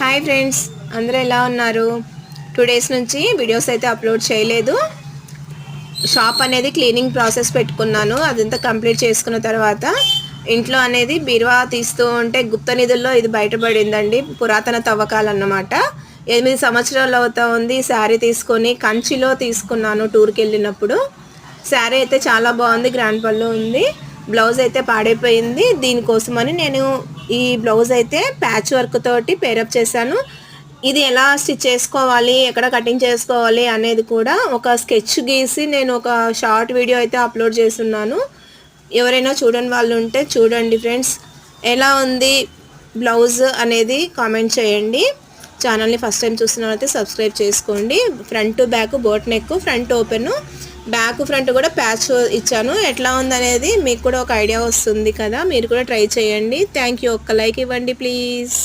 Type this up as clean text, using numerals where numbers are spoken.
Hi friends, అందరూ ఎలా ఉన్నారు? 2 డేస్ నుంచి వీడియోస్ అయితే అప్లోడ్ చేయలేదు. షాప్ అనేది క్లీనింగ్ ప్రాసెస్ పెట్టుకున్నాను. అదంతా కంప్లీట్ చేసుకున్న తర్వాత ఇంట్లో అనేది బీరువా తీస్తూ ఉంటే గుప్త నిధుల్లో ఇది బయటపడిందండి. పురాతన తవ్వకాలన్నమాట. 8 సంవత్సరాలు అవుతా ఉంది శారీ తీసుకొని. కంచిలో తీసుకున్నాను టూర్కి వెళ్ళినప్పుడు. శారీ అయితే చాలా బాగుంది, గ్రాండ్ పళ్ళు ఉంది. బ్లౌజ్ అయితే పాడైపోయింది. దీనికోసమని నేను ఈ బ్లౌజ్ అయితే ప్యాచ్ వర్క్ తోటి పేరప్ చేశాను. ఇది ఎలా స్టిచ్ చేసుకోవాలి, ఎక్కడ కటింగ్ చేసుకోవాలి అనేది కూడా ఒక స్కెచ్ గీసి నేను ఒక షార్ట్ వీడియో అయితే అప్లోడ్ చేస్తున్నాను. ఎవరైనా చూడని వాళ్ళు ఉంటే చూడండి ఫ్రెండ్స్. ఎలా ఉంది బ్లౌజ్ అనేది కామెంట్ చేయండి. ఛానల్ని ఫస్ట్ టైం చూస్తున్నట్లయితే సబ్స్క్రైబ్ చేసుకోండి. Front back boat neck, front open, back front కూడా ప్యాచ్ ఇచ్చాను. ఎట్లా ఉందనేది మీకు కూడా ఒక ఐడియా వస్తుంది కదా, మీరు కూడా ట్రై చేయండి. Thank you. ఒక్క లైక్ ఇవ్వండి ప్లీజ్.